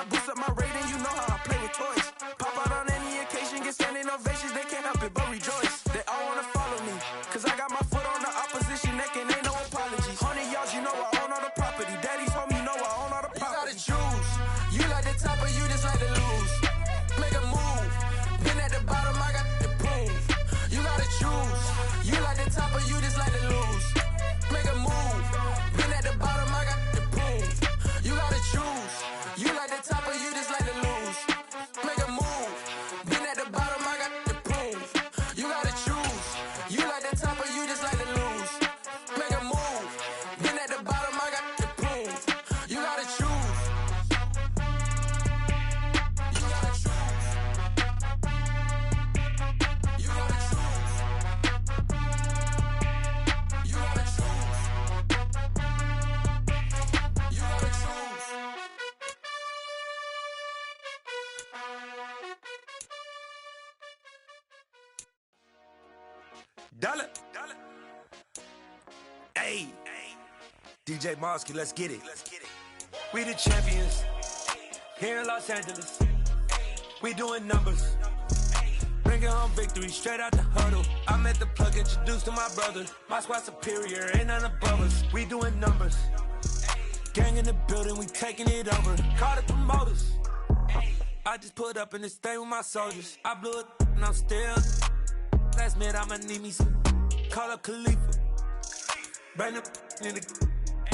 Boost up my rating, you know how I play with toys. Pop out on any occasion, get standing ovations, they can't help it but rejoice. They all wanna follow me, cause I got my foot on the opposition neck and ain't no apologies. 100 yards, you know I own all the property. Daddy's home, you know I own all the property. You gotta choose, you like the top or you just like to lose. Make a move, been at the bottom, I got the proof. You gotta choose, you like the top or you just like to lose. Make a move, been at the bottom, I got the proof. You gotta choose, you like the top or you just like to lose. Make a move, been at the bottom, I got the proof. You gotta choose, you like the top or you just like to lose. Make a move, been at the bottom, I got the proof. You gotta choose. You gotta choose. You gotta choose. You gotta choose. You gotta choose. Dollar. Hey. DJ Mosky, let's get it. We the champions here in Los Angeles. We doing numbers. Bringing home victory straight out the huddle. I met the plug, introduced to my brother. My squad superior, ain't none above us. We doing numbers. Gang in the building, we taking it over. Call the promoters. I just put up in this thing with my soldiers. I blew it and I'm still. Last minute I'ma need me some. Call up Khalifa. Bring the in the.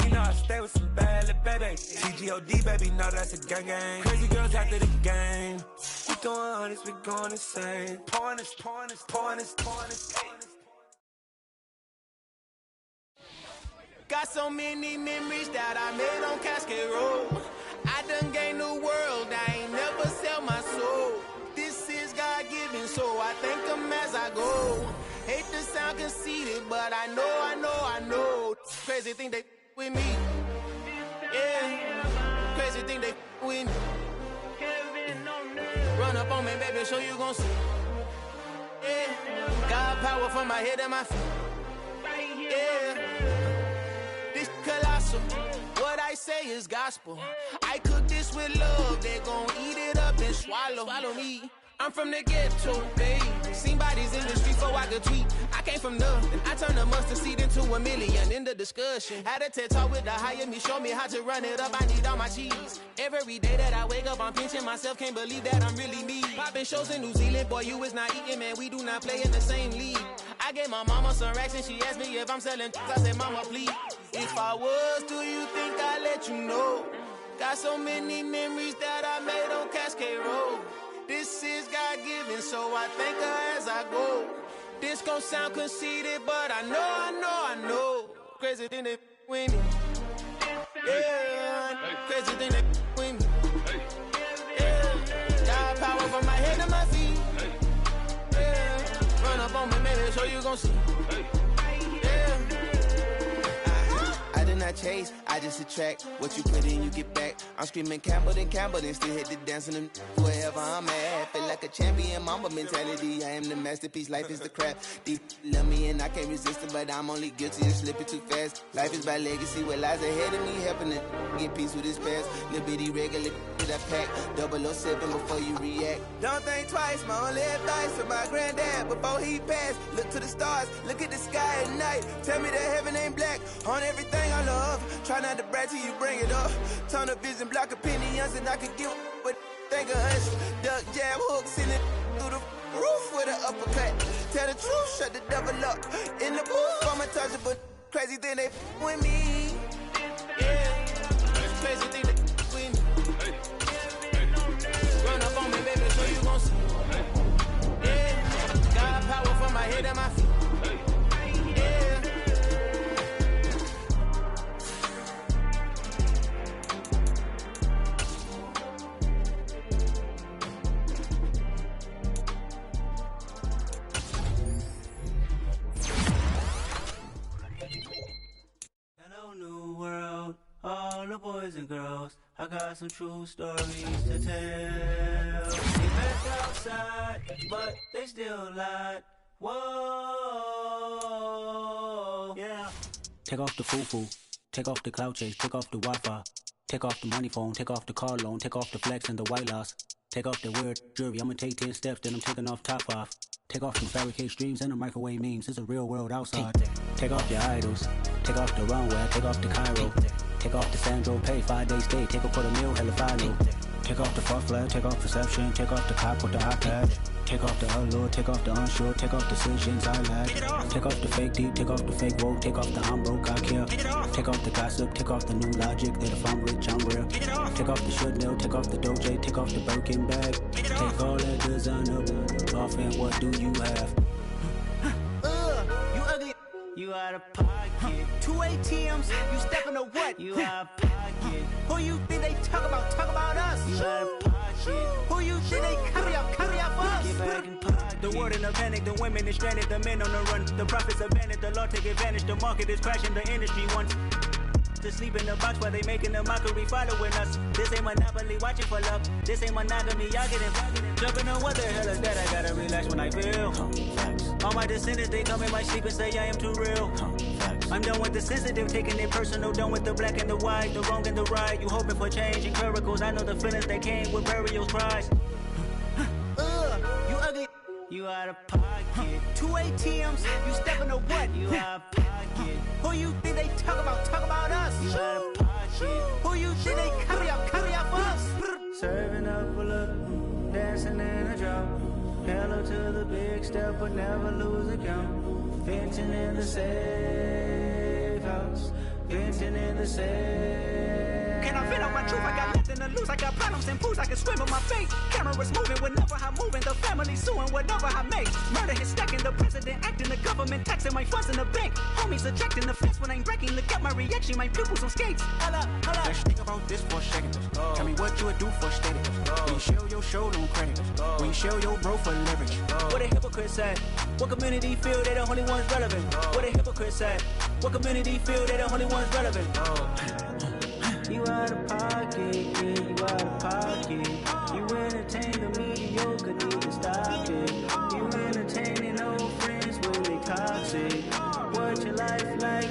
You know I stay with some bad little baby. TGOD baby, know that's a gang gang. Crazy girls after the game. We doing honest, we going insane. Pouring us. Got so many memories that I made on Cascade Road. I done gained the world, I ain't never sell my soul. This is God-given, so I thank him as I go. Hate to sound conceited, but I know. Crazy thing they with me. Yeah, crazy thing they with me. Run up on me, baby, so you gon' see. Yeah, God power from my head and my feet. Yeah, this colossal. What I say is gospel. I cook this with love. They gon' eat it up and swallow me. I'm from the ghetto, babe. Seen bodies in the street before I could tweet. I came from nothing. I turned a mustard seed into a million in the discussion. Had a TED talk with the higher me, show me how to run it up. I need all my cheese. Every day that I wake up, I'm pinching myself. Can't believe that I'm really me. Popping shows in New Zealand, boy, you is not eating, man. We do not play in the same league. I gave my mama some racks and she asked me if I'm selling. I said, mama, please. If I was, do you think I'd let you know? Got so many memories that I made on Cascade Road. This is God-given, so I thank her as I go. This gon' sound conceited, but I know. Crazy thing they with me. Yeah, crazy thing they with me. Yeah, God power from my head to my feet. Yeah, run up on me, maybe, so you gon' see. I did not chase, I just attract. What you put in, you get back. I'm screaming Campbell, then still hit the dance on them. Wherever I'm at, feel like a champion, mamba mentality. I am the masterpiece, life is the crap. These love me and I can't resist it, but I'm only guilty of slipping too fast. Life is by legacy, what lies ahead of me, helping it get peace with his past. Little bitty regular that pack, 007 before you react. Don't think twice, my only advice for my granddad before he passed. Look to the stars, look at the sky at night. Tell me that heaven ain't black on everything I love. Try not to brag till you bring it up. Tunnel vision, block opinions, and I could give but think of us. Duck jab hooks in it through the roof with an uppercut. Tell the truth, shut the devil up. In the booth, I'm untouchable. Crazy thing they with me. Yeah, crazy thing they with me. Run up on me, baby, so you gon' see. Yeah, God power from my head and my feet. Yeah. Hello, new world, all the boys and girls. I got some true stories to tell. They back outside, but they still lied. Whoa, yeah. Take off the foo-foo, take off the cloud chase, take off the Wi-Fi. Take off the money phone, take off the car loan, take off the flex and the white loss. Take off the weird jewelry, I'ma take 10 steps, then I'm taking off top off. Take off the fabricate streams and the microwave memes, it's a real world outside. Take off your idols, take off the runway, take off the Cairo. Take off the Sandro pay, 5-day stay, take a quarter meal, hella final. Take off the far flag, take off perception, take off the cop with the hot patch. Take off the allure, take off the unsure, take off decisions I lack. Take off the fake deep, take off the fake woke, take off the I'm broke, I care. Take off the gossip, take off the new logic that if I'm rich, I'm real. Take off the should know, take off the Doja, take off the Birkin bag. Take all that designer off and what do you have? You ugly. You out of pocket. 2 ATMs, you stepping to what? You out of pocket. Who you think they talk about us? You out of pocket. Who you think they carry out for us? Get back in pocket. The world in a panic, the women is stranded, the men on the run. The profits abandoned, the law take advantage, the market is crashing, the industry wants to sleep in the box while they making a mockery following us. This ain't Monopoly, watching for love. This ain't monogamy, y'all getting jumping on what the hell is that? I gotta relax when I feel. All my descendants, they come in my sleep and say I am too real. I'm done with the sensitive, taking it personal, done with the black and the white, the wrong and the right. You hoping for change and miracles, I know the feelings that came with burial cries. You ugly. You out of pocket. 2 ATMs, you stepping to what? You out of pocket. Who you think they talk about us? You out of pocket. Who you think they carry out for us? Serving up a look, dancing in a drop. Hello to the big step, but never lose a count. Venting in the safe house. Venting in the safe. Can I vent out my truth? I got nothing to lose. I got problems and pools. I can swim with my fate. Cameras moving whenever I'm moving. The family suing whatever I make. Murder is stacking. The president acting. The government taxing my funds in the bank. Homies ejecting the fence when I'm breaking. Look at my reaction. My pupils on skates. Holla. Let's think about this for a second. Tell me what you would do for steady. When you show your show, no credit. When you show your bro for leverage. What a hypocrite said. What community feel they the only ones relevant? What a hypocrite said. What community feel they the only ones relevant? You out of pocket, yeah, you out of pocket. You entertain the mediocre, need to stop it. You entertaining old friends when they toxic. What your life like?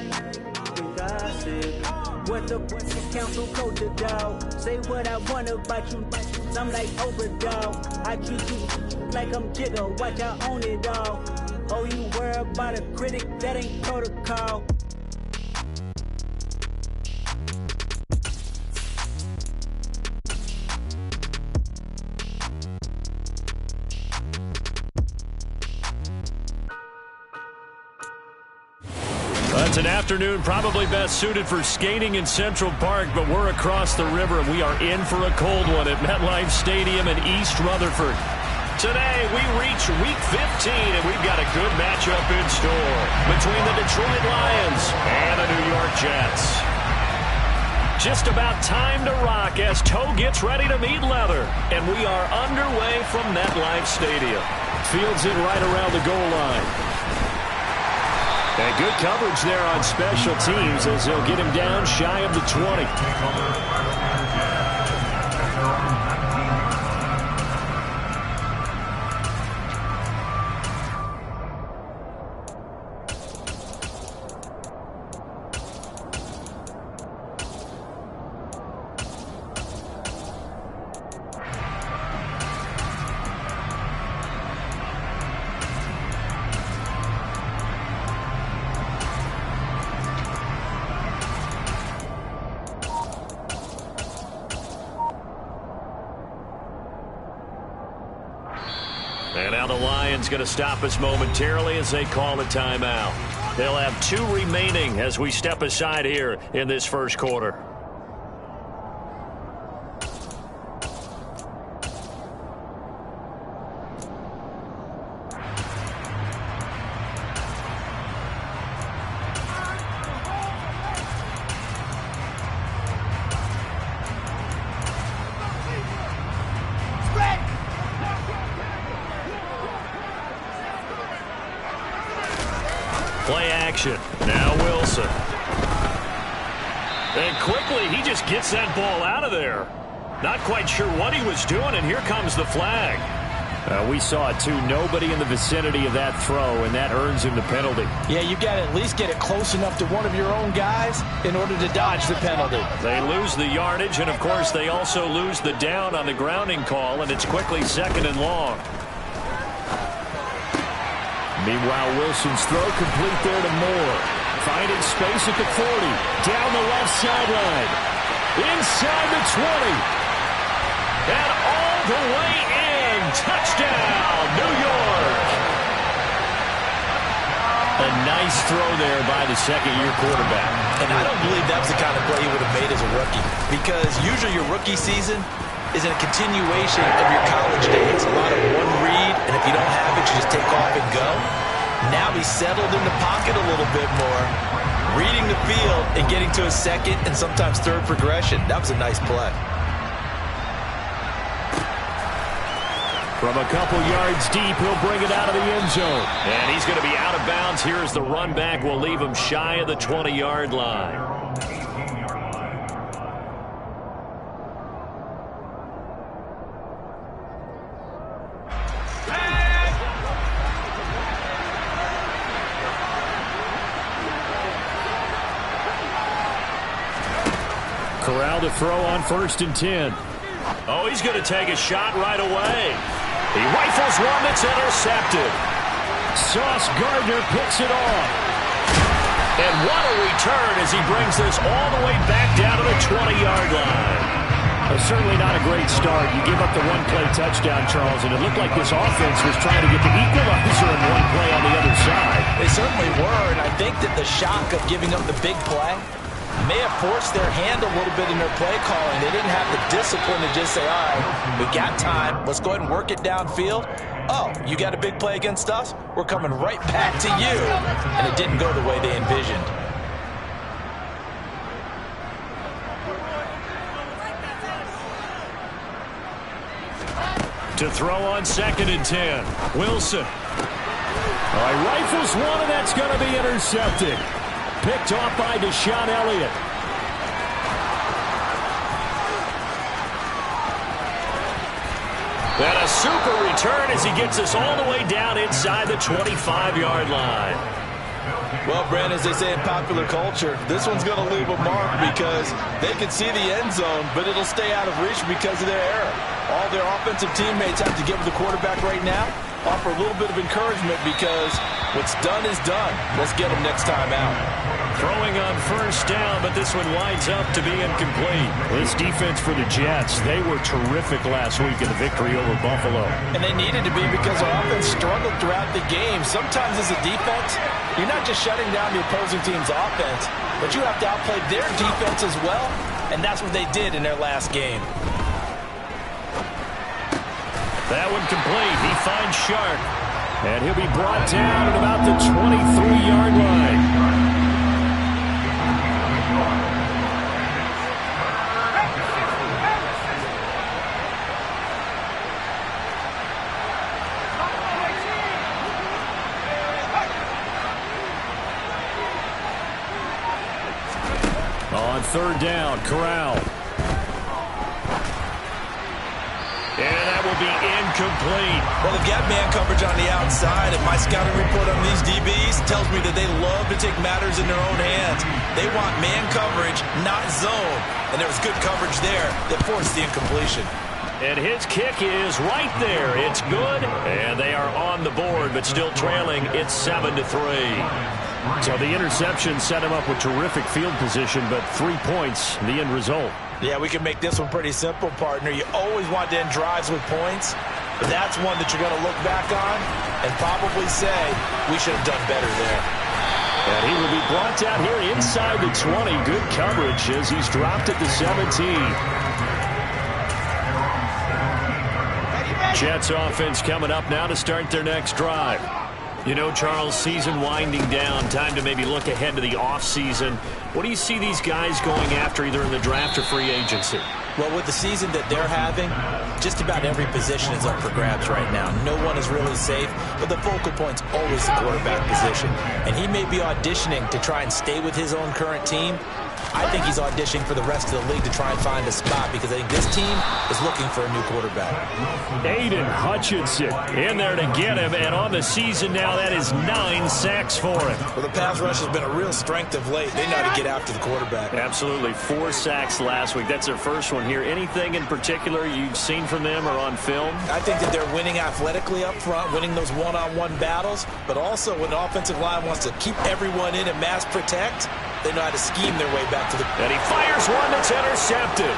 You gossip. What the council code the dog? Say what I want about you. I'm like overdog. I treat you like I'm Jigga. Watch I own it all. Oh, you worry about a critic? That ain't protocol. It's an afternoon probably best suited for skating in Central Park, but we're across the river and we are in for a cold one at MetLife Stadium in East Rutherford. Today we reach Week 15 and we've got a good matchup in store between the Detroit Lions and the New York Jets. Just about time to rock as toe gets ready to meet leather, and we are underway from MetLife Stadium. Fields it right around the goal line. And good coverage there on special teams as they'll get him down shy of the 20. And now the Lions going to stop us momentarily as they call a timeout. They'll have 2 remaining as we step aside here in this first quarter. Play action. Now Wilson. And quickly, he just gets that ball out of there. Not quite sure what he was doing, and here comes the flag. We saw it, too. Nobody in the vicinity of that throw, and that earns him the penalty. Yeah, you got to at least get it close enough to one of your own guys in order to dodge the penalty. They lose the yardage, and, of course, they also lose the down on the grounding call, and it's quickly 2nd and long. Meanwhile, Wilson's throw complete there to Moore. Finding space at the 40. Down the left sideline. Inside the 20. And all the way in. Touchdown, New York. A nice throw there by the second-year quarterback. And I don't believe that was the kind of play he would have made as a rookie. Because usually your rookie season is a continuation of your college days. A lot of one read, and if you don't have it, you just take off and go. Now he's settled in the pocket a little bit more, reading the field and getting to a second and sometimes third progression. That was a nice play. From a couple yards deep, he'll bring it out of the end zone. And he's going to be out of bounds. Here's the run back. Will leave him shy of the 20-yard line. Corral to throw on 1st and 10. Oh, he's going to take a shot right away. He rifles one that's intercepted. Sauce Gardner picks it off. And what a return as he brings this all the way back down to the 20-yard line. Certainly not a great start. You give up the one-play touchdown, Charles, and it looked like this offense was trying to get the equalizer in one play on the other side. They certainly were, and I think that the shock of giving up the big play may have forced their hand a little bit in their play calling. They didn't have the discipline to just say, all right, we got time. Let's go ahead and work it downfield. Oh, you got a big play against us? We're coming right back to you. And it didn't go the way they envisioned. To throw on 2nd and 10. Wilson. All right, rifles one, and that's going to be intercepted. Picked off by Deshaun Elliott. And a super return as he gets us all the way down inside the 25-yard line. Well, Brandon, as they say in popular culture, this one's going to leave a mark because they can see the end zone, but it'll stay out of reach because of their error. All their offensive teammates have to give the quarterback right now, offer a little bit of encouragement because what's done is done. Let's get them next time out. Throwing on 1st down, but this one winds up to be incomplete. This defense for the Jets, they were terrific last week in the victory over Buffalo. And they needed to be because our offense struggled throughout the game. Sometimes as a defense, you're not just shutting down the opposing team's offense, but you have to outplay their defense as well, and that's what they did in their last game. That one complete. He finds Sharp, and he'll be brought down at about the 23-yard line. On 3rd down, Corral. And that will be incomplete. Well, they've got man coverage on the outside, and my scouting report on these DBs tells me that they love to take matters in their own hands. They want man coverage, not zone. And there was good coverage there that forced the incompletion. And his kick is right there. It's good, and they are on the board, but still trailing. It's 7-3. So the interception set him up with terrific field position, but 3 points, the end result. Yeah, we can make this one pretty simple, partner. You always want to end drives with points, but that's one that you're going to look back on and probably say, we should have done better there. And he will be brought down here inside the 20. Good coverage as he's dropped at the 17. Jets offense coming up now to start their next drive. You know, Charles, season winding down, time to maybe look ahead to the offseason. What do you see these guys going after either in the draft or free agency? Well, with the season that they're having, just about every position is up for grabs right now. No one is really safe, but the focal point's always the quarterback position. And he may be auditioning to try and stay with his own current team, I think he's auditioning for the rest of the league to try and find a spot because I think this team is looking for a new quarterback. Aiden Hutchinson in there to get him, and on the season now, that is 9 sacks for him. Well, the pass rush has been a real strength of late. They know how to get after the quarterback. Absolutely. 4 sacks last week. That's their first one here. Anything in particular you've seen from them or on film? I think that they're winning athletically up front, winning those one-on-one battles, but also when the offensive line wants to keep everyone in and mass protect, they know how to scheme their way back to the... And he fires one that's intercepted.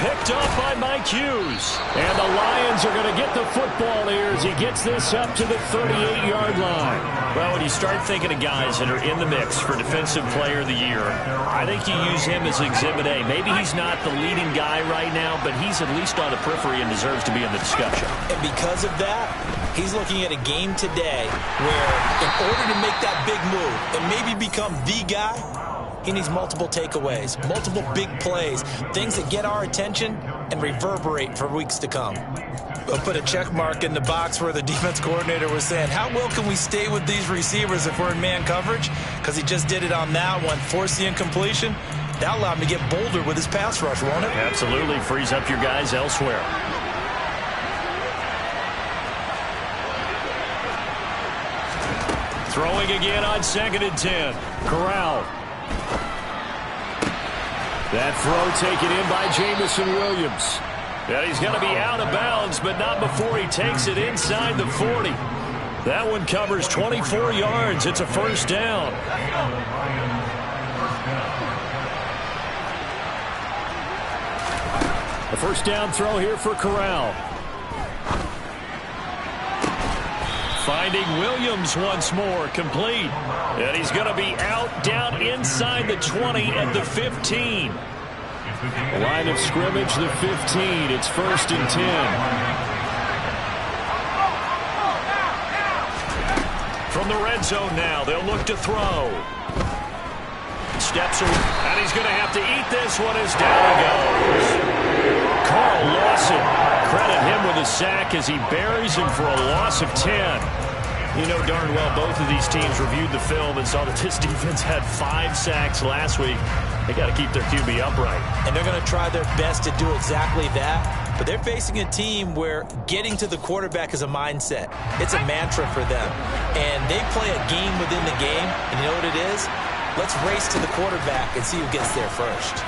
Picked up by Mike Hughes. And the Lions are going to get the football here as he gets this up to the 38-yard line. Well, when you start thinking of guys that are in the mix for Defensive Player of the Year, I think you use him as Exhibit A. Maybe he's not the leading guy right now, but he's at least on the periphery and deserves to be in the discussion. And because of that, he's looking at a game today where in order to make that big move and maybe become the guy, he needs multiple takeaways, multiple big plays, things that get our attention and reverberate for weeks to come. We'll put a check mark in the box where the defense coordinator was saying, how well can we stay with these receivers if we're in man coverage? Because he just did it on that one, forced the incompletion. That allowed him to get bolder with his pass rush, won't it? Absolutely. Frees up your guys elsewhere. Throwing again on 2nd and 10. Corral. That throw taken in by Jamison Williams. And he's going to be out of bounds, but not before he takes it inside the 40. That one covers 24 yards. It's a first down. A first down throw here for Corral. Finding Williams once more, complete. And he's going to be out down inside the 20 at the 15. Line of scrimmage, the 15. It's 1st and 10. From the red zone now, they'll look to throw. Steps away, and he's going to have to eat this one as down he goes. Carl Lawson, credit him with a sack as he buries him for a loss of 10. You know darn well both of these teams reviewed the film and saw that this defense had 5 sacks last week. They got to keep their QB upright. And they're going to try their best to do exactly that. But they're facing a team where getting to the quarterback is a mindset. It's a mantra for them. And they play a game within the game. And you know what it is? Let's race to the quarterback and see who gets there first.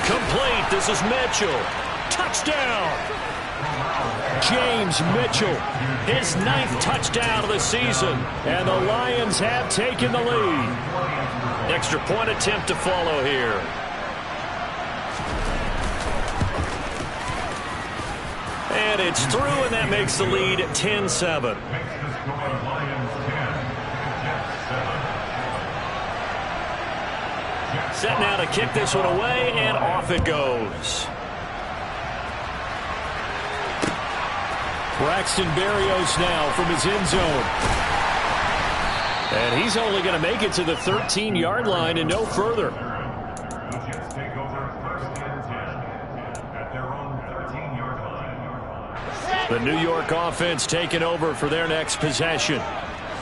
Complete. This is Mitchell. Touchdown. James Mitchell, his 9th touchdown of the season, and the Lions have taken the lead. Extra point attempt to follow here. And it's through, and that makes the lead 10-7. Set now to kick this one away, and off it goes. Braxton Berrios now from his end zone. And he's only going to make it to the 13-yard line and no further. The New York offense taking over for their next possession.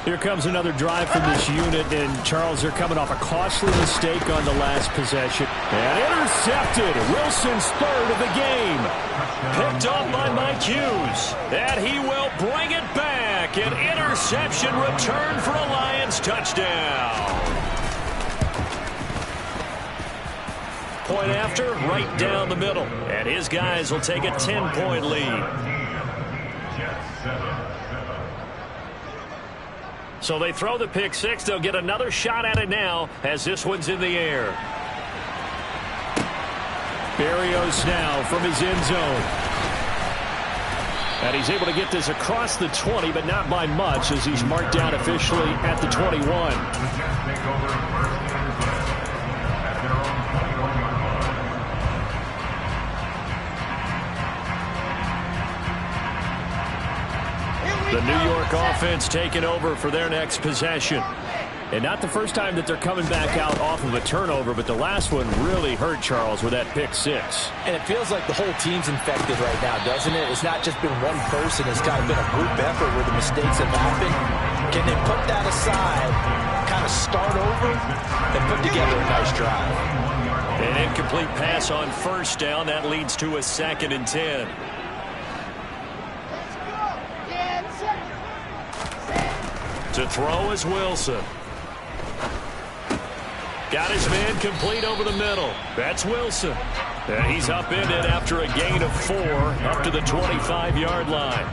Here comes another drive from this unit, and Charles, they're coming off a costly mistake on the last possession. And intercepted. Wilson's 3rd of the game. Picked up by Mike Hughes. And he will bring it back. An interception return for a Lions touchdown. Point after, right down the middle. And his guys will take a 10-point lead. So they throw the pick 6. They'll get another shot at it now as this one's in the air. Berrios now from his end zone. And he's able to get this across the 20, but not by much as he's marked down officially at the 21. The New York offense taking over for their next possession. And not the first time that they're coming back out off of a turnover, but the last one really hurt Charles with that pick 6. And it feels like the whole team's infected right now, doesn't it? It's not just been one person. It's kind of been a group effort where the mistakes have happened. Can they put that aside, kind kind of start over and put together a nice drive. An incomplete pass on first down. That leads to a 2nd and 10. To throw is Wilson. Got his man complete over the middle. That's Wilson. And he's upended after a gain of 4 up to the 25-yard line.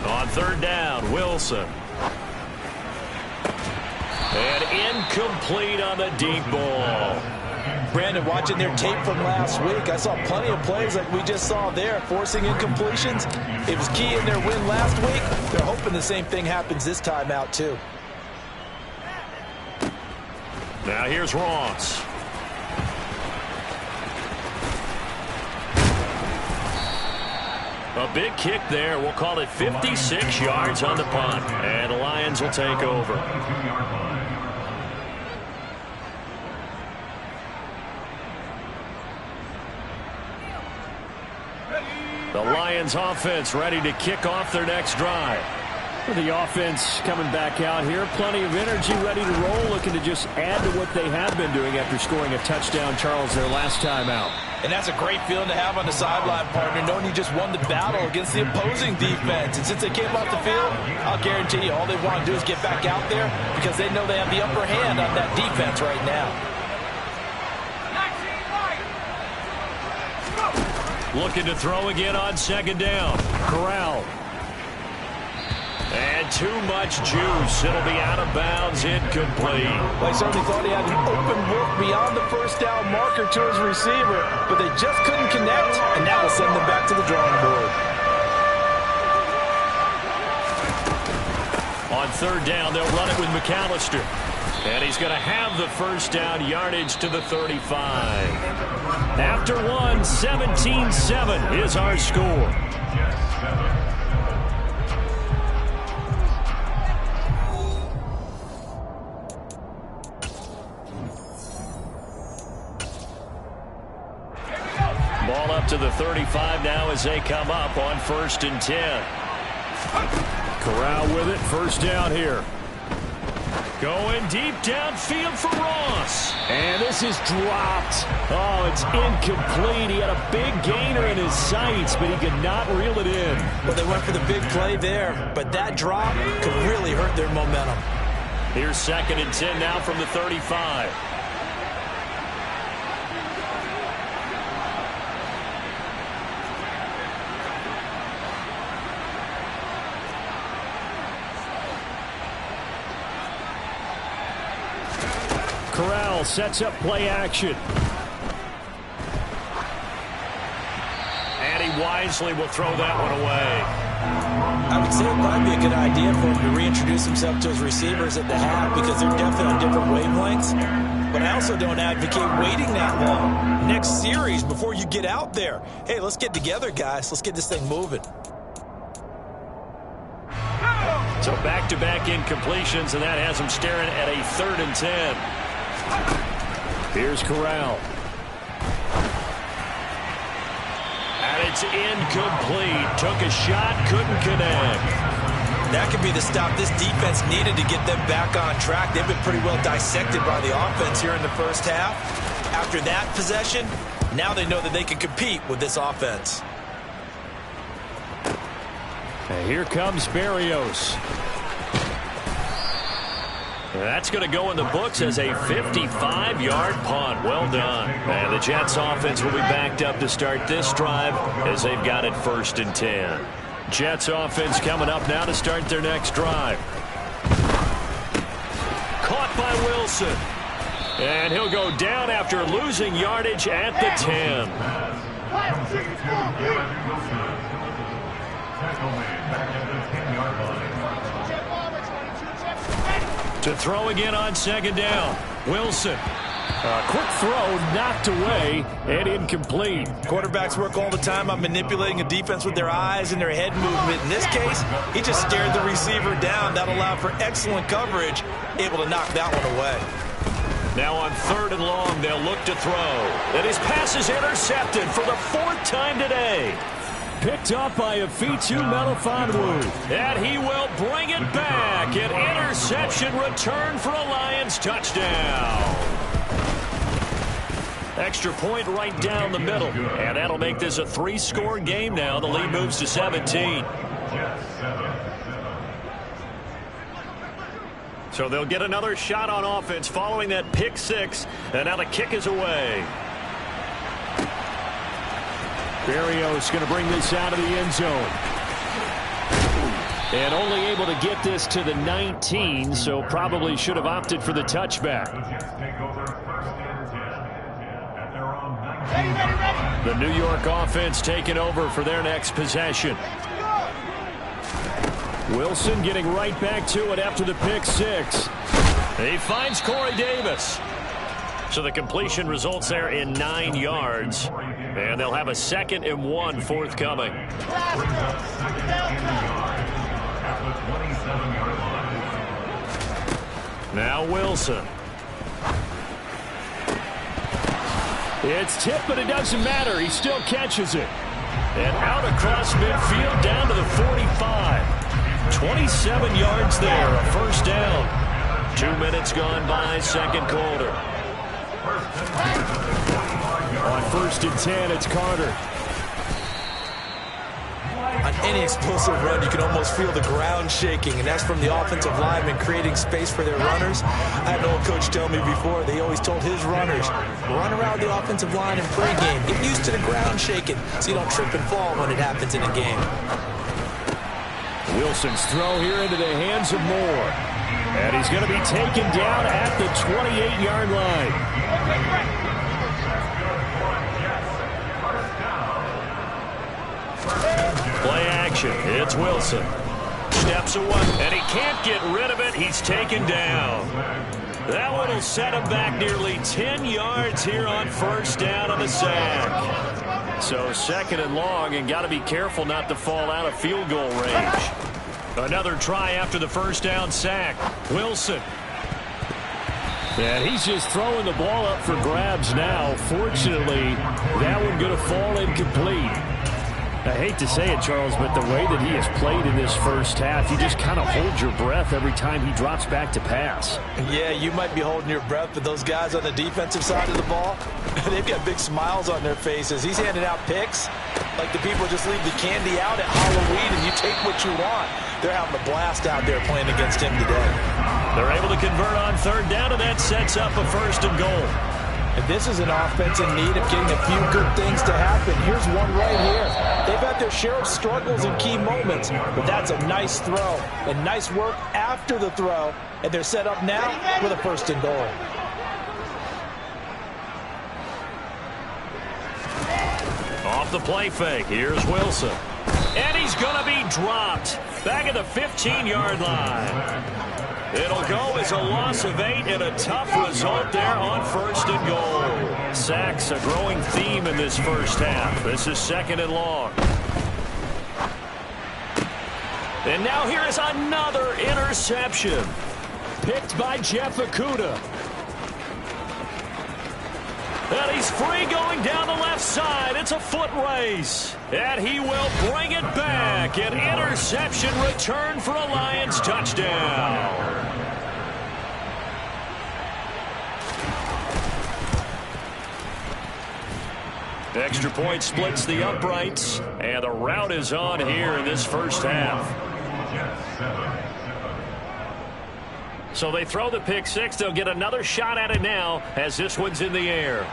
On 3rd down, Wilson. And incomplete on the deep ball. Brandon, watching their tape from last week, I saw plenty of plays like we just saw there, forcing incompletions. It was key in their win last week. They're hoping the same thing happens this time out, too. Now here's Ross. A big kick there. We'll call it 56 yards on the punt. And the Lions will take over. The Lions offense ready to kick off their next drive. The offense coming back out here. Plenty of energy, ready to roll, looking to just add to what they have been doing after scoring a touchdown, Charles, their last time out. And that's a great feeling to have on the sideline, partner, knowing you just won the battle against the opposing defense. And since they came off the field, I'll guarantee you all they want to do is get back out there because they know they have the upper hand on that defense right now. Looking to throw again on 2nd down. Corral. And too much juice. It'll be out of bounds, incomplete. Well, he certainly thought he had an open look beyond the 1st down marker to his receiver, but they just couldn't connect, and that will send them back to the drawing board. On 3rd down, they'll run it with McAllister. And he's going to have the 1st down yardage to the 35. After 17-7 is our score. Ball up to the 35 now as they come up on 1st and 10. Corral with it. 1st down here. Going deep downfield for Ross. And this is dropped. Oh, it's incomplete. He had a big gainer in his sights, but he could not reel it in. Well, they went for the big play there, but that drop could really hurt their momentum. Here's 2nd and 10 now from the 35. Corral sets up play action. And he wisely will throw that one away. I would say it might be a good idea for him to reintroduce himself to his receivers at the half because they're definitely on different wavelengths. But I also don't advocate waiting that long. Next series before you get out there. Hey, let's get together, guys. Let's get this thing moving. So back-to-back incompletions, and that has him staring at a 3rd and 10. Here's Corral. And it's incomplete. Took a shot, couldn't connect. That could be the stop this defense needed to get them back on track. They've been pretty well dissected by the offense here in the 1st half. After that possession, now they know that they can compete with this offense. And here comes Berrios. That's going to go in the books as a 55-yard punt. Well done. And the Jets offense will be backed up to start this drive as they've got it 1st and 10. Jets offense coming up now to start their next drive. Caught by Wilson. And he'll go down after losing yardage at the 10. To throw again on 2nd down. Wilson. A quick throw knocked away and incomplete. Quarterbacks work all the time on manipulating a defense with their eyes and their head movement. In this case, he just stared the receiver down. That allowed for excellent coverage, able to knock that one away. Now on 3rd and long, they'll look to throw. And his pass is intercepted for the 4th time today. picked up by Afitu Melifonwu. And he will bring it back. An interception return for a Lions touchdown. Extra point right down the middle. And that'll make this a 3-score game now. The lead moves to 17. So they'll get another shot on offense following that pick 6. And now the kick is away. Berrios going to bring this out of the end zone. And only able to get this to the 19, so probably should have opted for the touchback. The New York offense taking over for their next possession. Wilson getting right back to it after the pick 6. He finds Corey Davis. So the completion results there in 9 yards. And they'll have a 2nd and 1 forthcoming. Now Wilson. It's tipped, but it doesn't matter. He still catches it. And out across midfield down to the 45. 27 yards there, a first down. 2 minutes gone by, second quarter. On 1st and 10, it's Carter. On any explosive run, you can almost feel the ground shaking, and that's from the offensive linemen creating space for their runners. I had an old coach tell me before, they always told his runners, run around the offensive line in pregame. Get used to the ground shaking so you don't trip and fall when it happens in a game. Wilson's throw here into the hands of Moore. And he's going to be taken down at the 28-yard line. Play action. It's Wilson. Steps away, and he can't get rid of it. He's taken down. That one will set him back nearly 10 yards here on first down on the sack. So 2nd and long, and got to be careful not to fall out of field goal range. Another try after the first down sack. Wilson. And he's just throwing the ball up for grabs now. Fortunately, that one going to fall incomplete. I hate to say it, Charles, but the way that he has played in this first half, you just kind of hold your breath every time he drops back to pass. Yeah, you might be holding your breath, but those guys on the defensive side of the ball, they've got big smiles on their faces. He's handing out picks like the people just leave the candy out at Halloween and you take what you want. They're having a blast out there playing against him today. They're able to convert on 3rd down, and that sets up a 1st and goal. And this is an offense in need of getting a few good things to happen. Here's one right here. They've had their share of struggles in key moments, but that's a nice throw and nice work after the throw. And they're set up now with a 1st and goal. Off the play fake, here's Wilson. And he's going to be dropped back at the 15-yard line. It'll go as a loss of 8 and a tough result there on 1st and goal. Sacks a growing theme in this first half. This is 2nd and long. And now here is another interception. Picked by Jeff Okudah. And he's free going down the left side. It's a foot race. And he will bring it back. An interception return for a Lions touchdown. Extra point splits the uprights. And the route is on here in this first half. So they throw the pick 6. They'll get another shot at it now as this one's in the air.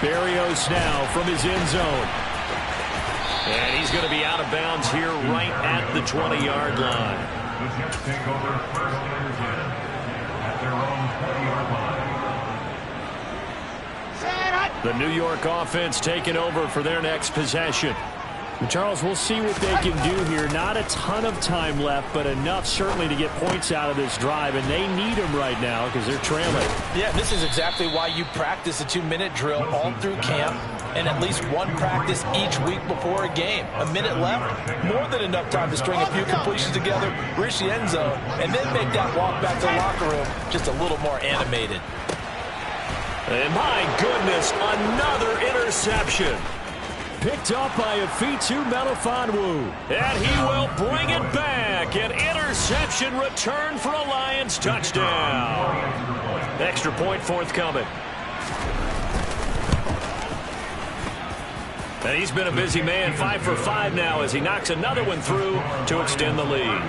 Berrios now from his end zone. And he's going to be out of bounds here right at the 20-yard line. The Jets take over 1st and 10 at their own 20-yard line. The New York offense taking over for their next possession. Charles, we'll see what they can do here. Not a ton of time left, but enough certainly to get points out of this drive, and they need them right now because they're trailing. Yeah, this is exactly why you practice a 2-minute drill all through camp and at least one practice each week before a game. A minute left, more than enough time to string a few completions together, reach the end zone, and then make that walk back to the locker room just a little more animated. And my goodness, another interception. picked up by Afitu Melifonwu. And he will bring it back. An interception return for a Lions touchdown. Extra point forthcoming. And he's been a busy man, 5 for 5 now as he knocks another one through to extend the lead.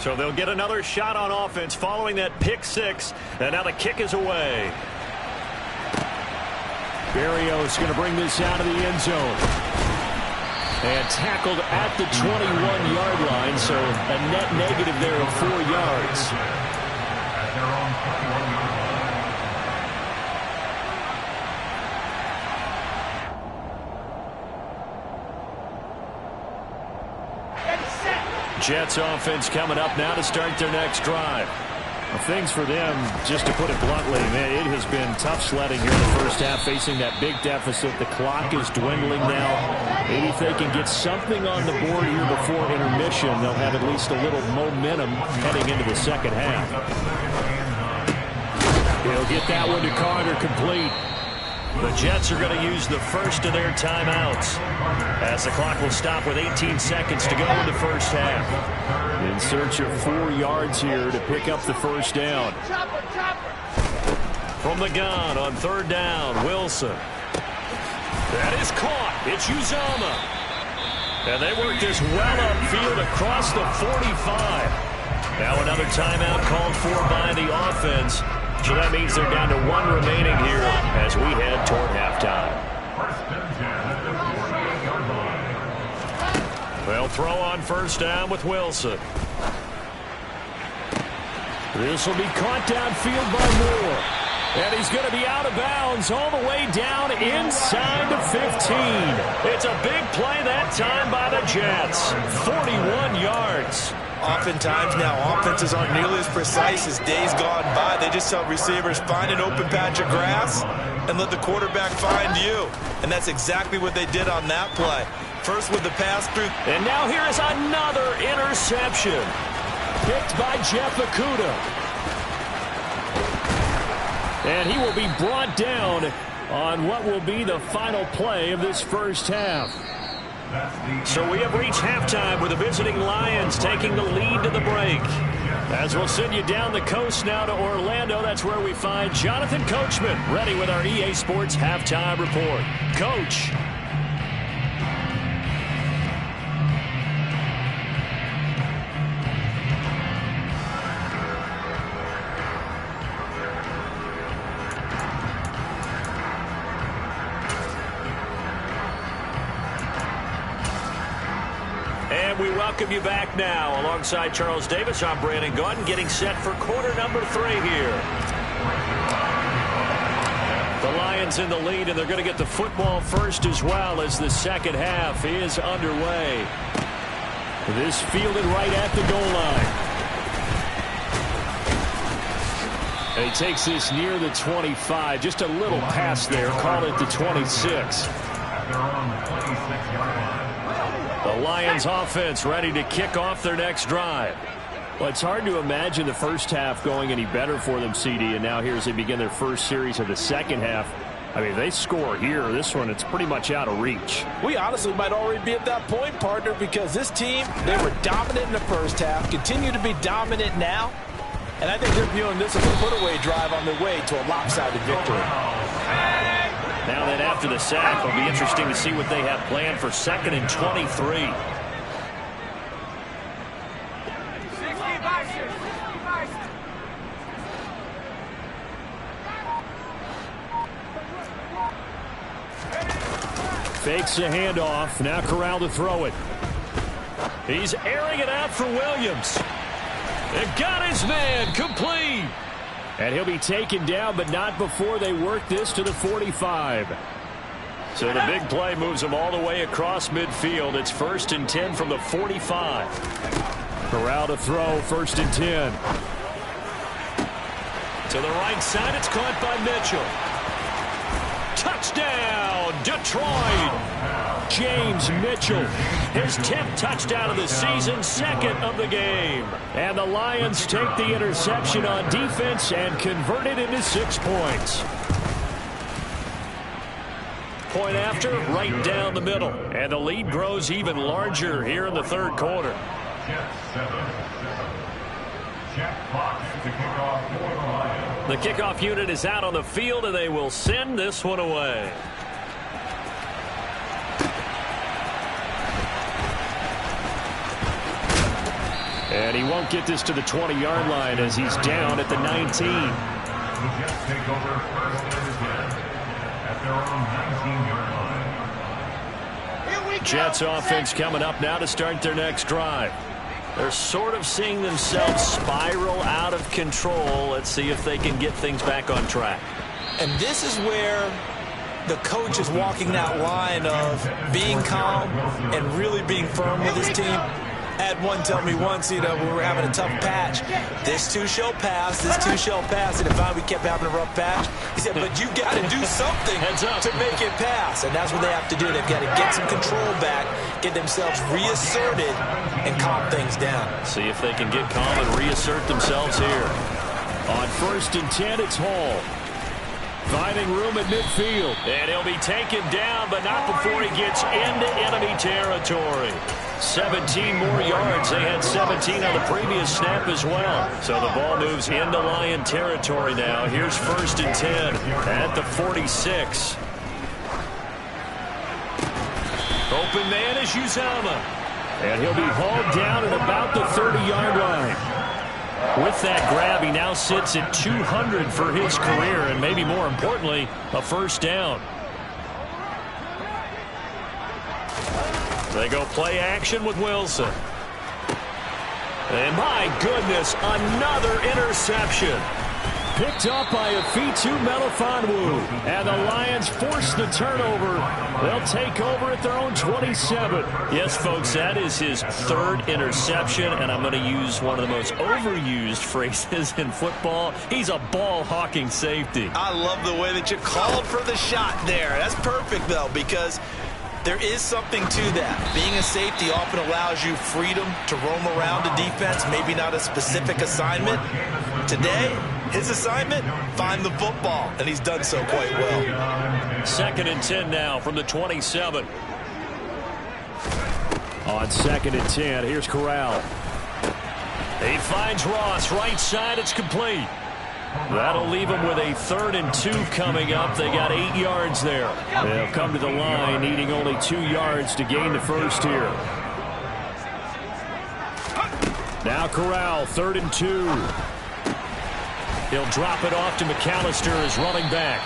So they'll get another shot on offense following that pick 6. And now the kick is away. Berrios going to bring this out of the end zone. And tackled at the 21-yard line, so a net negative there of 4 yards. Jets offense coming up now to start their next drive. Well, things for them, just to put it bluntly, man, it has been tough sledding here in the first half, facing that big deficit. The clock is dwindling now. Maybe if they can get something on the board here before intermission, they'll have at least a little momentum heading into the second half. He'll get that one to Carter, complete. The Jets are going to use the first of their timeouts as the clock will stop with 18 seconds to go in the first half. In search of 4 yards here to pick up the first down. From the gun on 3rd down, Wilson. That is caught. It's Uzomah. And they work this well upfield across the 45. Now another timeout called for by the offense. So that means they're down to 1 remaining here as we head toward halftime. They'll throw on 1st down with Wilson. This will be caught downfield by Moore. And he's going to be out of bounds all the way down inside the 15. It's a big play that time by the Jets. 41 yards. Oftentimes now, offenses aren't nearly as precise as days gone by. They just tell receivers, find an open patch of grass and let the quarterback find you. And that's exactly what they did on that play. First with the pass through. And now here is another interception. Picked by Jeff Okudah. And he will be brought down on what will be the final play of this first half. So we have reached halftime with the visiting Lions taking the lead to the break. As we'll send you down the coast now to Orlando, that's where we find Jonathan Coachman ready with our EA Sports halftime report. Coach. And we welcome you back now. Alongside Charles Davis, I'm Brandon Gaudin, getting set for quarter number 3 here. The Lions in the lead, and they're going to get the football first as well as the second half is underway. This fielded right at the goal line. And he takes this near the 25. Just a little pass there. Call it the 26. The Lions offense ready to kick off their next drive. Well, it's hard to imagine the first half going any better for them, CD, and now here as they begin their first series of the second half. I mean, they score here. This one, it's pretty much out of reach. We honestly might already be at that point, partner, because this team, they were dominant in the first half, continue to be dominant now, and I think they're viewing this as a put-away drive on their way to a lopsided victory. Now then, after the sack, it'll be interesting to see what they have planned for 2nd and 23. Fakes the handoff. Now Corral to throw it. He's airing it out for Williams. And got his man complete. And he'll be taken down, but not before they work this to the 45. So the big play moves him all the way across midfield. It's 1st and 10 from the 45. Corral to throw, 1st and 10. To the right side, it's caught by Mitchell. Touchdown, Detroit. James Mitchell. His 10th touchdown of the season, second of the game. And the Lions take the interception on defense and convert it into 6 points. Point after, right down the middle. And the lead grows even larger here in the third quarter. The kickoff unit is out on the field, and they will send this one away. And he won't get this to the 20-yard line as he's down at the 19. The Jets take over first and 10 at their own 19-yard line. Jets offense coming up now to start their next drive. They're sort of seeing themselves spiral out of control. Let's see if they can get things back on track. And this is where the coach is walking that line of being calm and really being firm with his team. I had one tell me once, when we were having a tough patch, this too shall pass, this too shall pass. And if we kept having a rough patch, he said, but you got to do something to make it pass. And that's what they have to do. They've got to get some control back, get themselves reasserted, and calm things down. See if they can get calm and reassert themselves here. On 1st and 10, it's Hall. Finding room at midfield. And he'll be taken down, but not before he gets into enemy territory. 17 more yards. They had 17 on the previous snap as well. So the ball moves into Lion territory now. Here's 1st and 10 at the 46. Open man is Uzama. And he'll be hauled down at about the 30-yard line. With that grab, he now sits at 200 for his career, and maybe more importantly, a first down. They go play action with Wilson. And my goodness, another interception. Picked up by Afitu Melifonwu. And the Lions force the turnover. They'll take over at their own 27. Yes, folks, that is his 3rd interception. And I'm going to use one of the most overused phrases in football. He's a ball-hawking safety. I love the way that you called for the shot there. That's perfect, though, because there is something to that. Being a safety often allows you freedom to roam around a defense, maybe not a specific assignment. Today, his assignment, find the football, and he's done so quite well. 2nd and 10 now from the 27. On 2nd and 10, here's Corral. He finds Ross, right side, it's complete. That'll leave them with a 3rd and 2 coming up. They got 8 yards there. They'll come to the line, needing only 2 yards to gain the first here. Now Corral, 3rd and 2. He'll drop it off to McAllister as running back.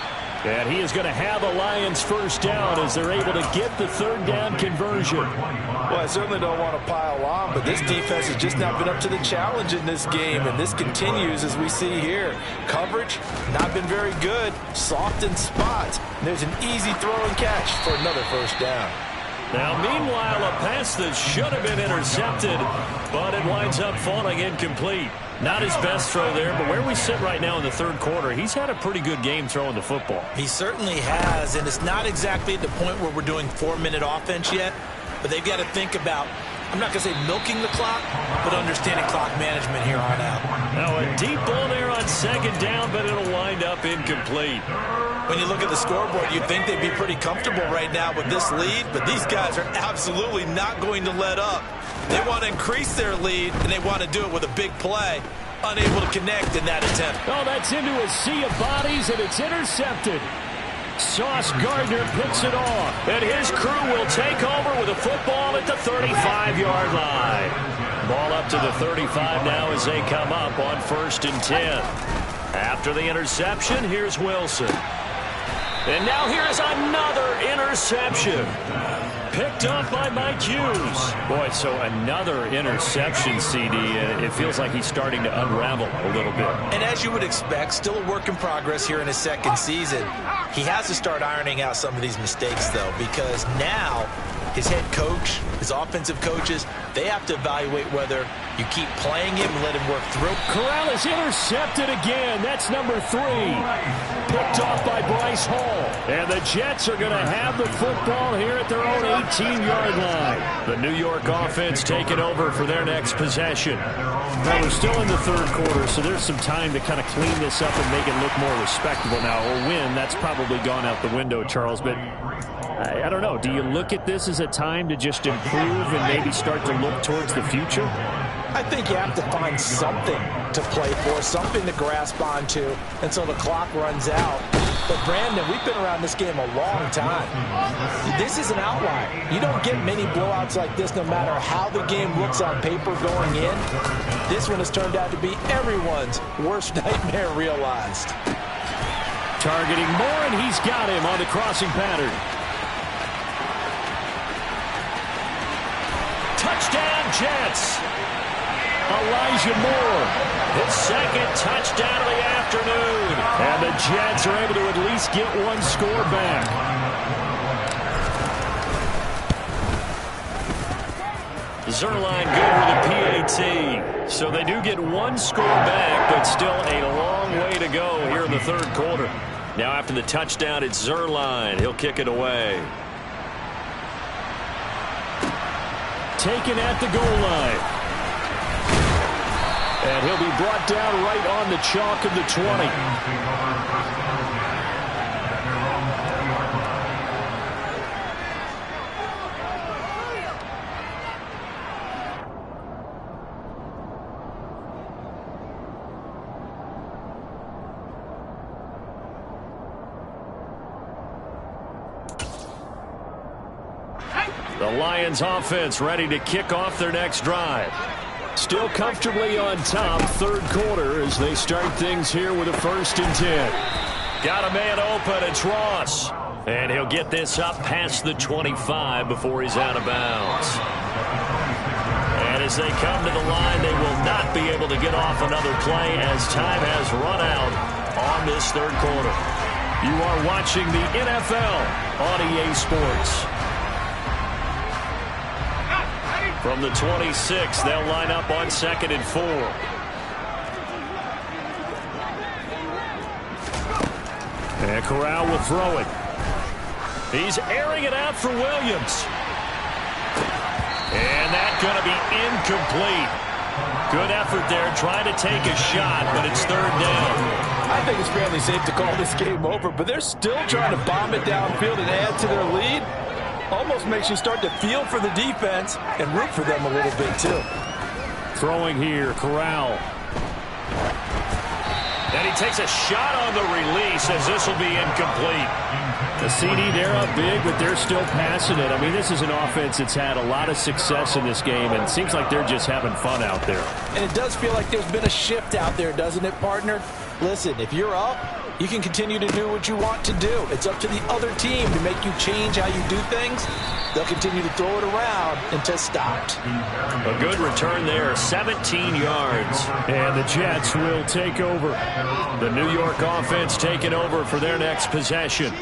And he is going to have a Lions first down as they're able to get the 3rd down conversion. Well, I certainly don't want to pile on, but this defense has just not been up to the challenge in this game, and this continues as we see here. Coverage, not been very good, soft in spots. And there's an easy throw and catch for another first down. Now, meanwhile, a pass that should have been intercepted, but it winds up falling incomplete. Not his best throw there, but where we sit right now in the 3rd quarter, he's had a pretty good game throwing the football. He certainly has, and it's not exactly at the point where we're doing 4-minute offense yet, but they've got to think about, I'm not going to say milking the clock, but understanding clock management here on out. Now, a deep ball there on 2nd down, but it'll wind up incomplete. When you look at the scoreboard, you'd think they'd be pretty comfortable right now with this lead, but these guys are absolutely not going to let up. They want to increase their lead, and they want to do it with a big play. Unable to connect in that attempt. Oh, that's into a sea of bodies, and it's intercepted. Sauce Gardner picks it off, and his crew will take over with a football at the 35-yard line. Ball up to the 35 now as they come up on 1st and 10. After the interception, here's Wilson. And now here's another interception. Picked up by Mike Hughes. Boy, so another interception, CD. It feels like he's starting to unravel a little bit. And as you would expect, still a work in progress here in his 2nd season. He has to start ironing out some of these mistakes, though, because now his head coach, his offensive coaches, they have to evaluate whether you keep playing him and let him work through. Corral is intercepted again. That's number 3. Picked off by Bryce Hall. And the Jets are going to have the football here at their own 18-yard line. The New York offense taking over for their next possession. Now, we're still in the third quarter, so there's some time to kind of clean this up and make it look more respectable now. A win, that's probably gone out the window, Charles. But I don't know. Do you look at this as a time to just improve and maybe start to look towards the future? I think you have to find something to play for, something to grasp onto until the clock runs out. But, Brandon, we've been around this game a long time. This is an outlier. You don't get many blowouts like this no matter how the game looks on paper going in. This one has turned out to be everyone's worst nightmare realized. Targeting Moore, and he's got him on the crossing pattern. Touchdown, Jets. Elijah Moore, his second touchdown of the afternoon. And the Jets are able to at least get one score back. Zerline good with a PAT. So they do get one score back, but still a long way to go here in the third quarter. Now after the touchdown, it's Zerline. He'll kick it away. Taken at the goal line. And he'll be brought down right on the chalk of the 20. The Lions offense ready to kick off their next drive. Still comfortably on top, third quarter, as they start things here with a 1st and 10. Got a man open, it's Ross. And he'll get this up past the 25 before he's out of bounds. And as they come to the line, they will not be able to get off another play as time has run out on this third quarter. You are watching the NFL on EA Sports. From the 26, they'll line up on 2nd and 4. And Corral will throw it. He's airing it out for Williams. And that's going to be incomplete. Good effort there, trying to take a shot, but it's 3rd down. I think it's fairly safe to call this game over, but they're still trying to bomb it downfield and add to their lead. Almost makes you start to feel for the defense and root for them a little bit, too. Throwing here, Corral. And he takes a shot on the release as this will be incomplete. The CD, they're up big, but they're still passing it. I mean, this is an offense that's had a lot of success in this game, and it seems like they're just having fun out there. And it does feel like there's been a shift out there, doesn't it, partner? Listen, if you're up, you can continue to do what you want to do. It's up to the other team to make you change how you do things. They'll continue to throw it around until stopped. A good return there, 17 yards. And the Jets will take over. The New York offense taking over for their next possession.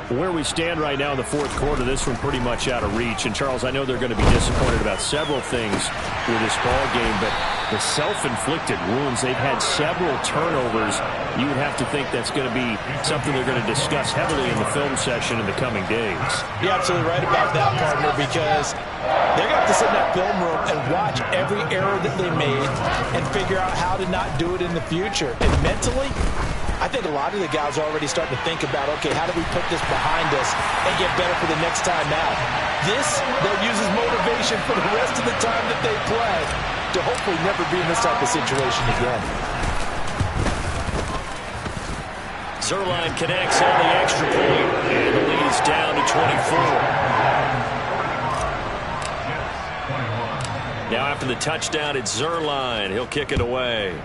Where we stand right now in the fourth quarter, this one pretty much out of reach. And, Charles, I know they're going to be disappointed about several things with this ball game, but the self-inflicted wounds, they've had several turnovers. You would have to think that's going to be something they're going to discuss heavily in the film session in the coming days. You're absolutely right about that, partner, because they're going to have to sit in that film room and watch every error that they made and figure out how to not do it in the future. And mentally, I think a lot of the guys are already starting to think about, okay, how do we put this behind us and get better for the next time out? This, they'll use as motivation for the rest of the time that they play to hopefully never be in this type of situation again. Zerline connects on the extra point, and the lead's down to 24. Now after the touchdown, it's Zerline. He'll kick it away.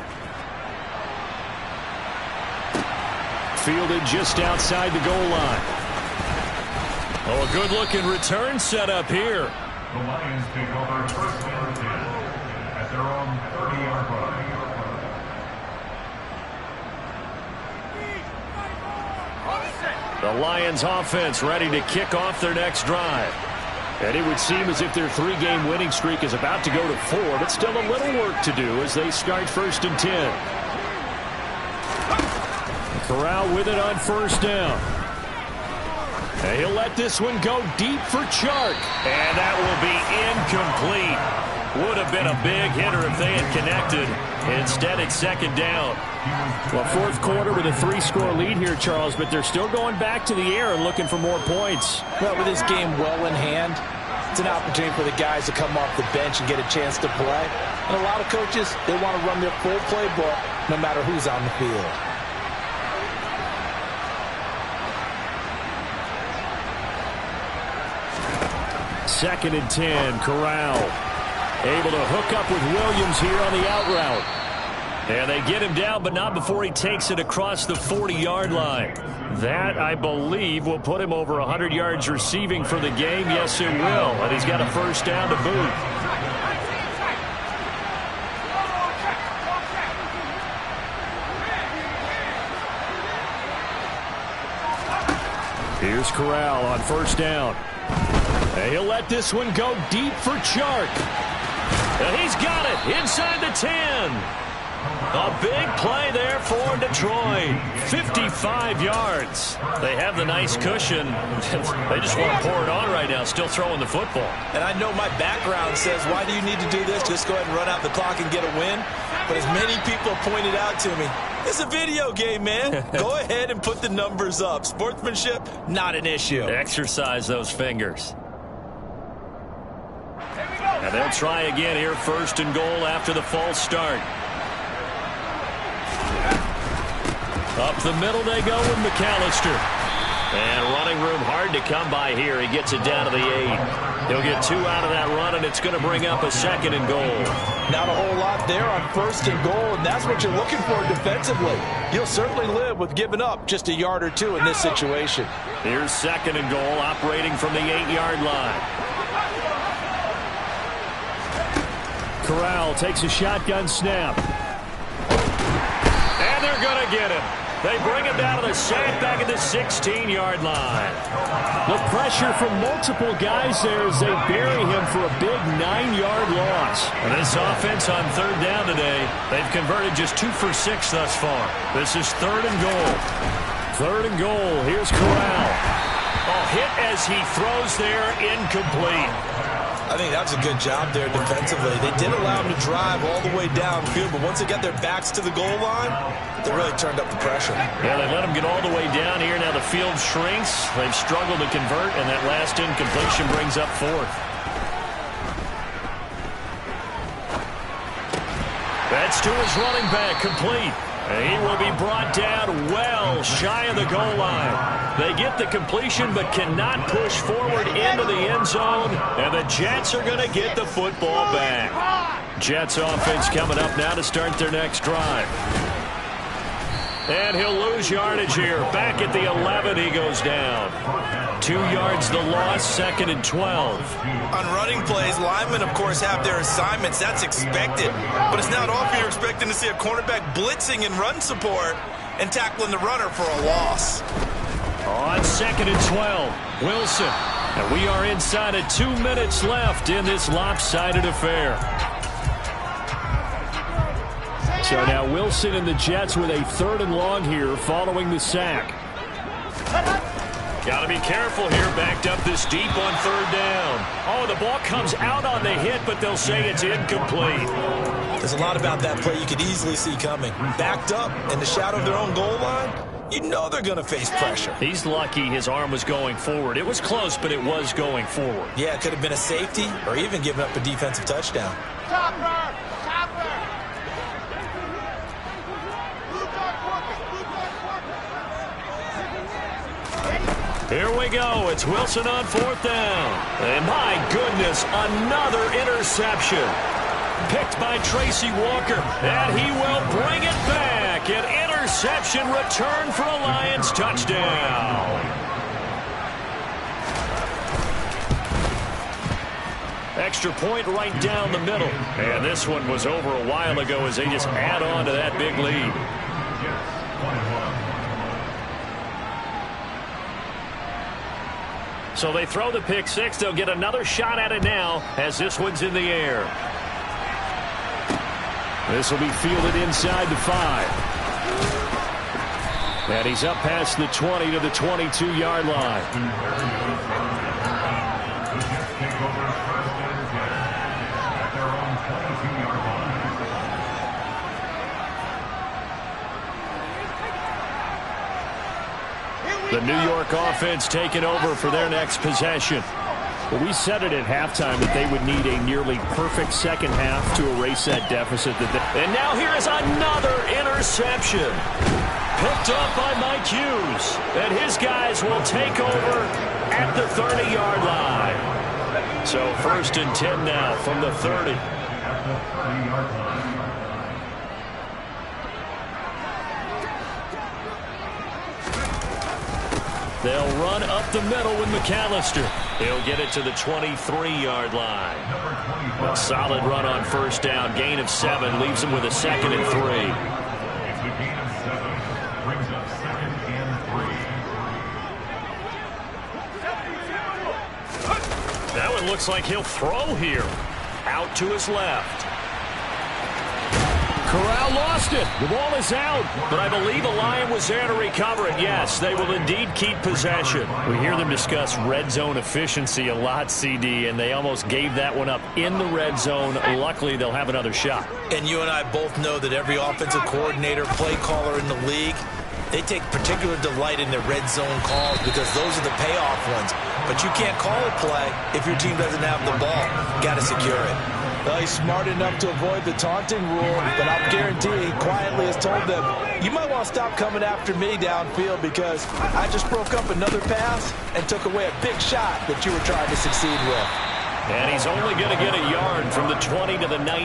Fielded just outside the goal line. Oh, a good-looking return set up here. The Lions take over 1st and 10 at their own 30-yard line. The Lions offense ready to kick off their next drive. And it would seem as if their 3-game winning streak is about to go to 4, but still a little work to do as they start 1st and 10. Corral with it on 1st down. He'll let this one go deep for Chark. And that will be incomplete. Would have been a big hitter if they had connected. Instead, it's second down. Well, fourth quarter with a 3-score lead here, Charles, but they're still going back to the air and looking for more points. Well, with this game well in hand, it's an opportunity for the guys to come off the bench and get a chance to play. And a lot of coaches, they want to run their full playbook no matter who's on the field. Second and 10, Corral. Able to hook up with Williams here on the out route. And they get him down, but not before he takes it across the 40-yard line. That, I believe, will put him over 100 yards receiving for the game. Yes, it will. And he's got a first down to boot. Here's Corral on first down. And he'll let this one go deep for Chark. And he's got it inside the 10. A big play there for Detroit. 55 yards. They have the nice cushion. They just want to pour it on right now, still throwing the football. And I know my background says, why do you need to do this? Just go ahead and run out the clock and get a win. But as many people have pointed out to me, it's a video game, man. Go ahead and put the numbers up. Sportsmanship, not an issue. Exercise those fingers. And they'll try again here, first and goal after the false start. Up the middle they go with McAllister. And running room hard to come by here. He gets it down to the 8. He'll get 2 out of that run, and it's going to bring up a second and goal. Not a whole lot there on first and goal, and that's what you're looking for defensively. You'll certainly live with giving up just a yard or two in this situation. Here's second and goal, operating from the 8-yard line. Corral takes a shotgun snap. And they're going to get him. They bring him down to the sack back at the 16-yard line. The pressure from multiple guys there as they bury him for a big 9-yard loss. And this offense on third down today, they've converted just 2 for 6 thus far. This is third and goal. Third and goal. Here's Corral. A hit as he throws there, incomplete. I think that was a good job there defensively. They did allow him to drive all the way downfield, but once they got their backs to the goal line, they really turned up the pressure. Yeah, they let him get all the way down here. Now the field shrinks. They've struggled to convert, and that last incompletion brings up fourth. That's to his running back, complete. And he will be brought down well shy of the goal line. They get the completion but cannot push forward into the end zone. And the Jets are going to get the football back. Jets offense coming up now to start their next drive. And he'll lose yardage here. Back at the 11, he goes down. 2 yards the loss, second and 12. On running plays, linemen, of course, have their assignments. That's expected. But it's not often you're expecting to see a cornerback blitzing in run support and tackling the runner for a loss. On second and 12, Wilson. And we are inside of 2 minutes left in this lopsided affair. So now Wilson and the Jets with a third and long here following the sack. Got to be careful here, backed up this deep on third down. Oh, the ball comes out on the hit, but they'll say it's incomplete. There's a lot about that play you could easily see coming. Backed up in the shadow of their own goal line, you know they're going to face pressure. He's lucky his arm was going forward. It was close, but it was going forward. Yeah, it could have been a safety or even given up a defensive touchdown. Here we go. It's Wilson on fourth down. And my goodness, another interception. Picked by Tracy Walker. And he will bring it back. An interception return for a Lions touchdown. Extra point right down the middle. And this one was over a while ago as they just add on to that big lead. So they throw the pick six. They'll get another shot at it now as this one's in the air. This will be fielded inside the 5. And he's up past the 20 to the 22-yard line. The New York offense taking over for their next possession. Well, we said it at halftime that they would need a nearly perfect second half to erase that deficit. And now here is another interception. Picked up by Mike Hughes. And his guys will take over at the 30-yard line. So 1st and 10 now from the 30. At the 30-yard line. They'll run up the middle with McAllister. He'll get it to the 23-yard line. A solid run on 1st down. Gain of 7 leaves him with a 2nd and 3. It's a gain of 7. Brings up 2nd and 3. That one looks like he'll throw here. Out to his left. Corral lost it. The ball is out. But I believe a Lion was there to recover it. Yes, they will indeed keep possession. We hear them discuss red zone efficiency a lot, CD, and they almost gave that one up in the red zone. Luckily, they'll have another shot. And you and I both know that every offensive coordinator, play caller in the league, they take particular delight in their red zone calls because those are the payoff ones. But you can't call a play if your team doesn't have the ball. Got to secure it. Well, he's smart enough to avoid the taunting rule, but I'll guarantee he quietly has told them, you might want to stop coming after me downfield because I just broke up another pass and took away a big shot that you were trying to succeed with. And he's only going to get a yard from the 20 to the 19.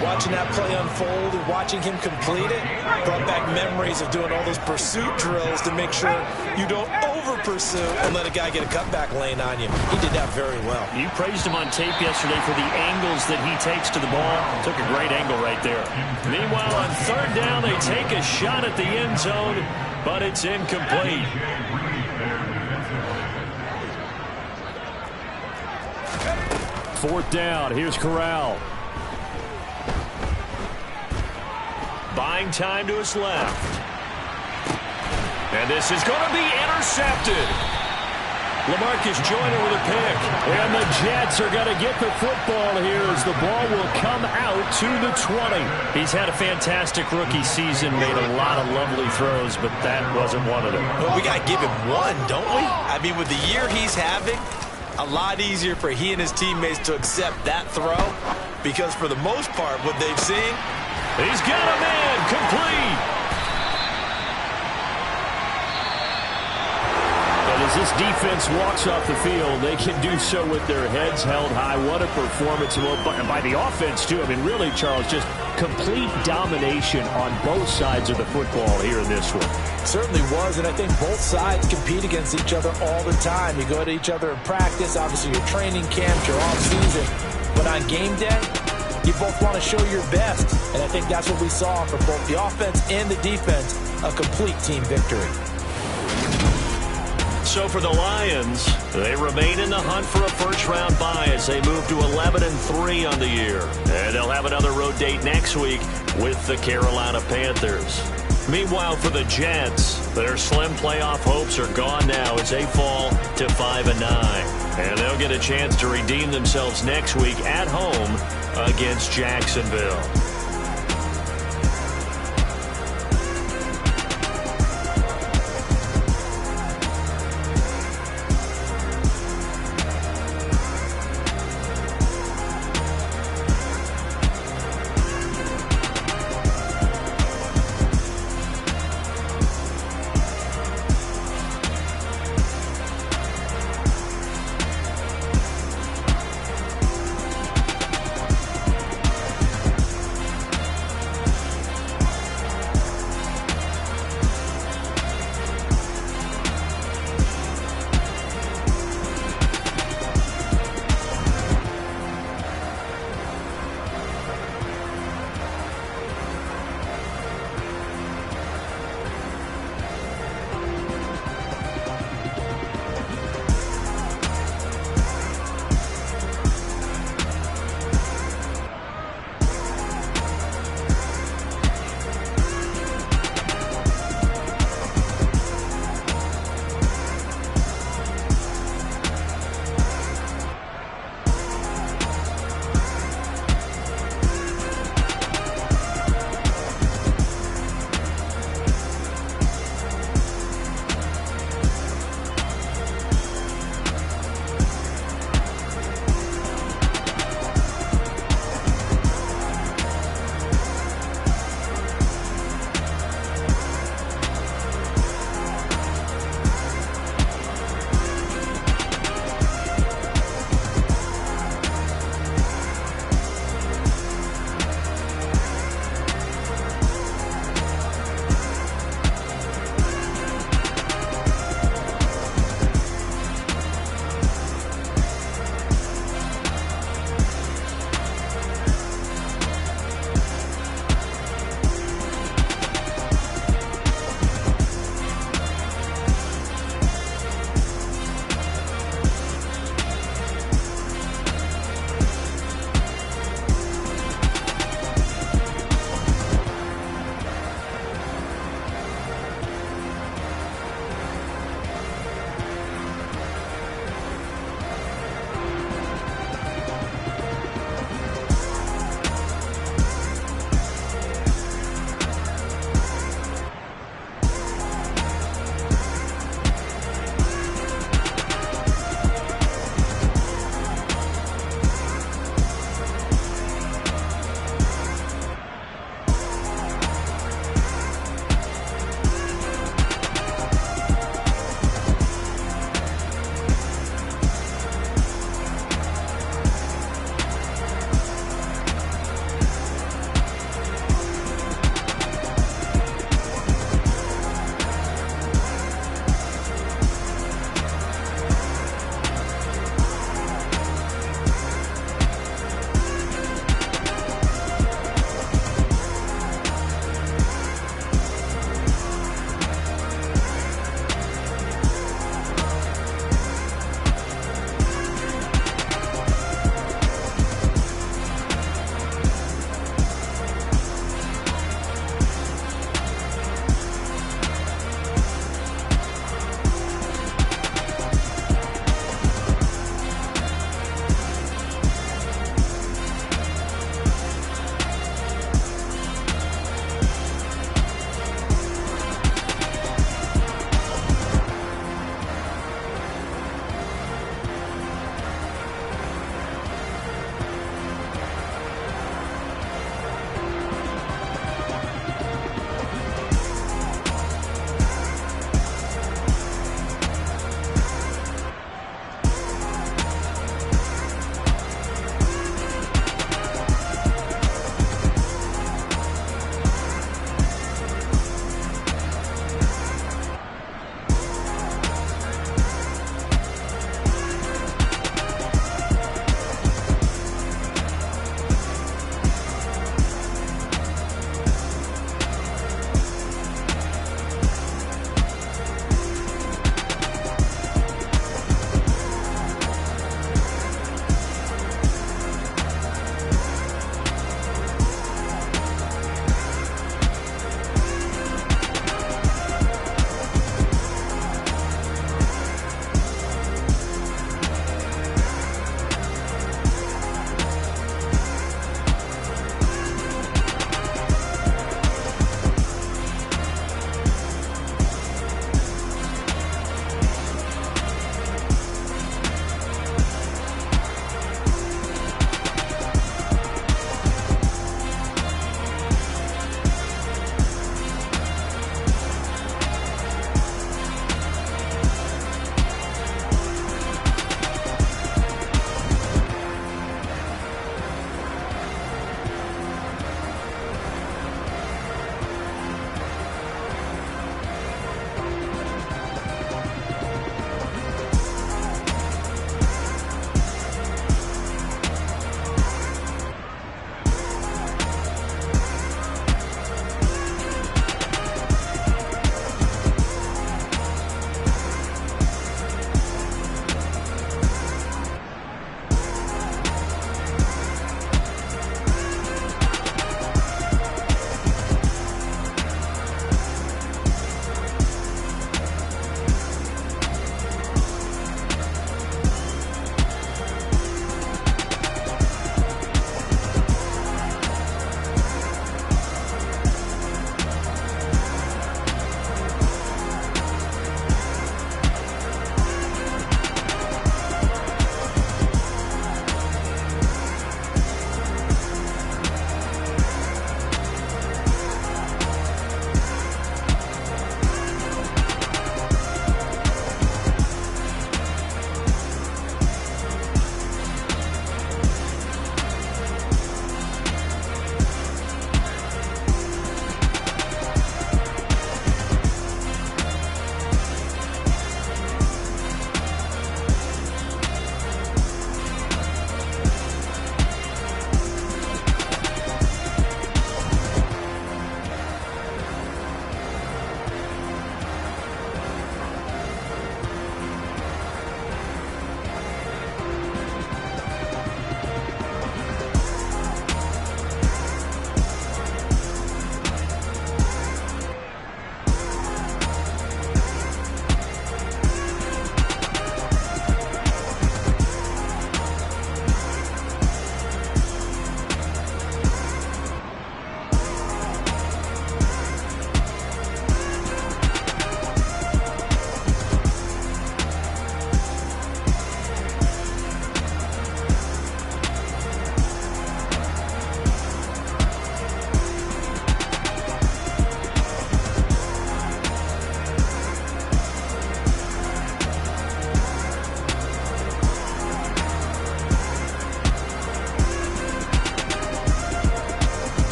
Watching that play unfold and watching him complete it brought back memories of doing all those pursuit drills to make sure you don't over-pursue and let a guy get a cutback lane on you. He did that very well. You praised him on tape yesterday for the angles that he takes to the ball. Took a great angle right there. Meanwhile, on 3rd down, they take a shot at the end zone, but it's incomplete. 4th down. Here's Corral. Buying time to his left. And this is going to be intercepted. LaMarcus Joyner with a pick. And the Jets are going to get the football here as the ball will come out to the 20. He's had a fantastic rookie season, made a lot of lovely throws, but that wasn't one of them. Well, we got to give him one, don't we? I mean, with the year he's having, a lot easier for he and his teammates to accept that throw because for the most part, what they've seen, he's got a man complete. And as this defense walks off the field, they can do so with their heads held high. What a performance by the offense, too. I mean, really, Charles, just complete domination on both sides of the football here in this one. Certainly was, and I think both sides compete against each other all the time. You go to each other in practice, obviously your training camp, your off-season. But on game day, you both want to show your best. And I think that's what we saw from both the offense and the defense, a complete team victory. So for the Lions, they remain in the hunt for a first-round bye as they move to 11-3 on the year. And they'll have another road date next week with the Carolina Panthers. Meanwhile, for the Jets, their slim playoff hopes are gone now as they fall to 5-9. And they'll get a chance to redeem themselves next week at home against Jacksonville.